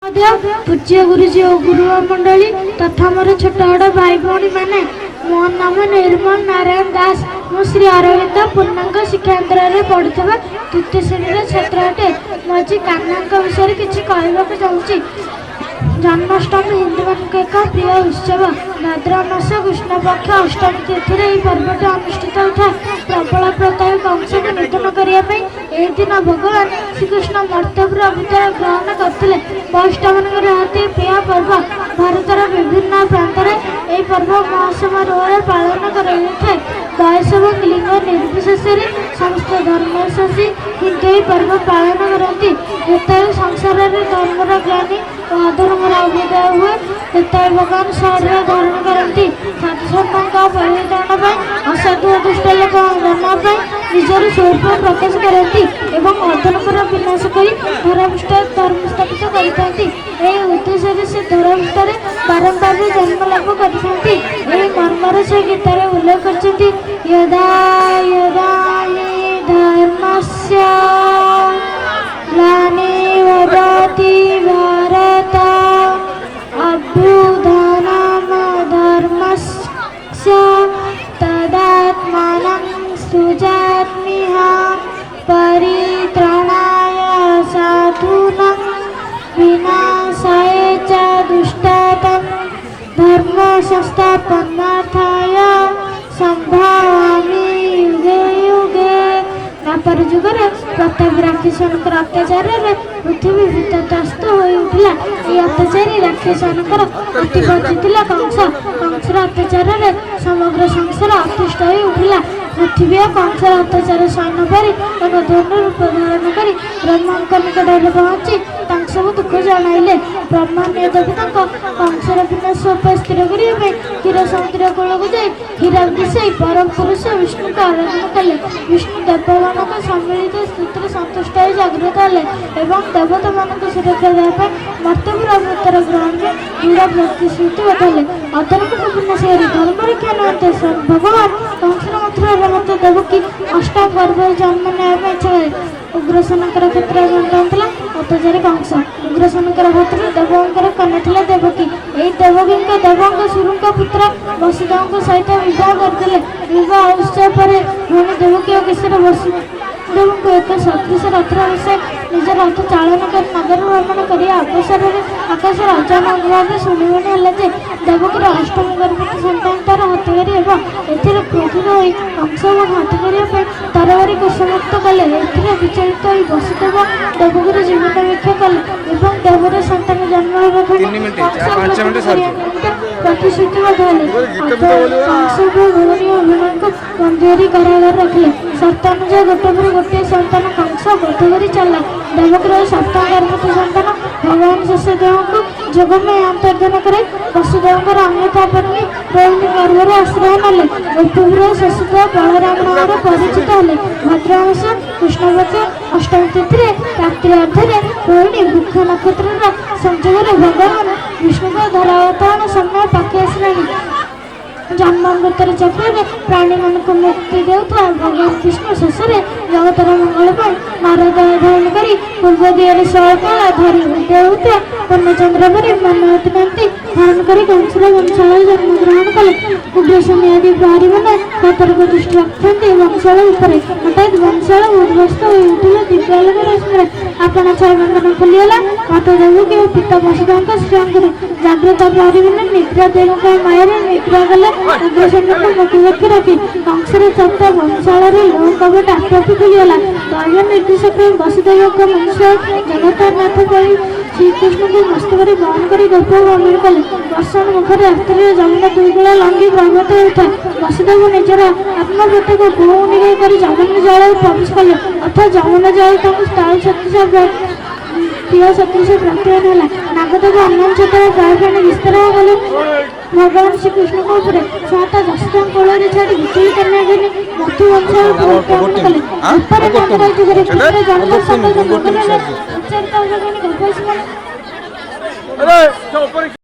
पूज्य गुरुजी और गुरु मंडली तथा मोर छोट बड़ भाई भाई मैंने मो नाम निर्मल नारायण दास मु श्री अरविंद पूर्णांग शिक्षाकेन्द्र पढ़ुवा तृतीय श्रेणी छात्र अटे मुझे कान्हा विषय किसी कहवाक चाहूँगी। जन्माष्टमी हिंदू मान एक प्रिय उत्सव। भाद्रव मास कृष्ण पक्ष अष्टमी तिथि यह पर्वटी अनुष्ठित होता है। प्रबल प्रताप कंस को निधन करने दिन भगवान श्रीकृष्ण मर्त्यपुर अवतार ग्रहण करते। वैष्णव अति प्रिय पर्व। भारतर विभिन्न प्रांत में यह पर्व महासमारोह पालन कर वयस और लिंग निर्विशेष समस्त धर्मशासी हिंदू यह पर्व पालन करती। जिते संसार में धर्मर ज्ञानी और अधर्मर अभ्युदय हुए जिते भगवान शरीर धारण करती। साधुसंतों परिवर्तन असाधु दुष्ट लोक धर्म निजर स्वरूप प्रकाश करती एवं अधर्मर विनाश कर धर्मष्ट धर्म स्थापित करते। उद्देश्य से धर्मष्ट बारंबार जन्म लाभ करते। मर्मर से गीतार उल्लेख कर यदा यदा हि धर्मस्य ग्लानिर्भवति भारत अभ्युत्थानं धर्मस्य तदात्मानं सृजाम्यहं परित्राणाय साधूनां विनाशाय च दुष्टानां धर्म संस्थापनार्थाय संभावामि युगे युगे। व्यापार जुगर प्रताप राक्षसनक अत्याचार पृथ्वी वितस्त हो उठला। यह अत्याचारी राक्षसनकर अति बचुला कंस। कंसर अत्याचार समग्र संसार अतिष्ठ हो उठला। पृथ्वी कंसर अत्याचार सहन पारि धन रूप धारण कर ब्रह्मांक निकट पहुँची सब दुख जणाइले। ब्रह्मांड देवता कंसर विनाश उपाय स्थिर करने क्षीर समुद्र कूल को जाई क्षीर मिसाई परम पुरुष विष्णु को आराधना कले। विष्णु देवमान सम्मिलित स्थित सन्तुष्ट हो जागृत हेले एवं देवता मान सुरक्षा देवाई मर्त्यपुर अवतार ग्रहण में दृढ़ प्रतिश्रुति बदले। अधर्म विनाश कर धर्म रक्षा निमंते भगवान कंसर मथुरा मत देवकी अष्टाम गर्भ जन्म नेବା इच्छा कले। उग्रसेनकर पुत्र जन्म अत्याचारी कंस। उग्रसेनकर पुत्र देवंकर कन्या थिला देवकी। यही देवकी देवंग सुरुंग पुत्र वसुदेव सहित विवाह करते। विवाह उत्सव पर भूमि देवकी और किशोर वसुदेव को एक सदृश रथ बसाई निज रथ चालन कर नगर भ्रमण कर अवसर में आकाश अचानक भाव शुणुमणि है देवकीर अष्टम गर्भिणी सन्तान तार हत्याकारी एवं क्रोधित हो कंस और हत्या करने तरबारी को समाप्त कले। विचलित हो वसुदेव देवकीर जीवन वीक्षा कले और देवर सन्तान जन्म प्रतिश्रुति बदले। कंस भगवानी अभिमान को बंदी कारागार रखिले। शर्तानुसार गोटे पर गोटे सन्तान कंस बध कर चला। देवकीर सप्तम गर्भवती सन्तान भगवान वसुदेव को जोग में अंतर्धान कर वसुदेव अन्यथा पत्नी रोहिणी गर्भर आश्रय नाले। गोपीपुर वसुदेव बलराम नाम परिचित हेले। भाद्रमास कृष्णपक्ष अष्टमी तिथि रात्रि अर्धे रोहिणी वृक्ष नक्षत्र संजोग भगवान विष्णु धरावतरण समय पाखे आसला। जन्म मृतर चक्र प्राणी मान को मुक्ति देउथा भगवान कृष्ण शेष में जगतर मंगल पर नारद धारण कर पूर्व दिए शैलपाल धरी देउता पूर्णचंद्र पर मनोती धारण कर कंसर वंशाल जन्म ग्रहण कले। उग्रसेन आदि प्रहरी मैंने सतर्क दृष्टि रखते वंशाल हठात वंशाल उद्भस्त हो उठिले। दिव्यालोक रश्मि आपण छाबंधन खुलीगला। माता देवकी और पिता वसुदेव श्रीअंग जागृत प्रहरी मैंने निद्रा देवी मायर निद्रा गले। उग्रसेन को मुखी रखी कंसर छत वंशाल लोह कपट आपे खुलीगला। दैव निर्देशक वसुदेव को मनुष्य जगतनाथ बड़ी श्रीकृष्ण को मस्तक बहन कर गोप भ्रमण कले। वर्षण मुखर रात्रि जमुना दुई कूल लंघी प्रभात होता है। वसुदेव निजर आत्मव्रत को भूमि कर जमुना जल प्रवेश कले अर्थात जमुना जल स्थायी सदृश प्रिय सदृश प्रत्ययन है। नागदेव अन्य क्षेत्र प्राय विस्तार गले। भगवान श्रीकृष्ण को स्वतः दशम कोल छाड़ी विचलित करने मधु वंशाल कले।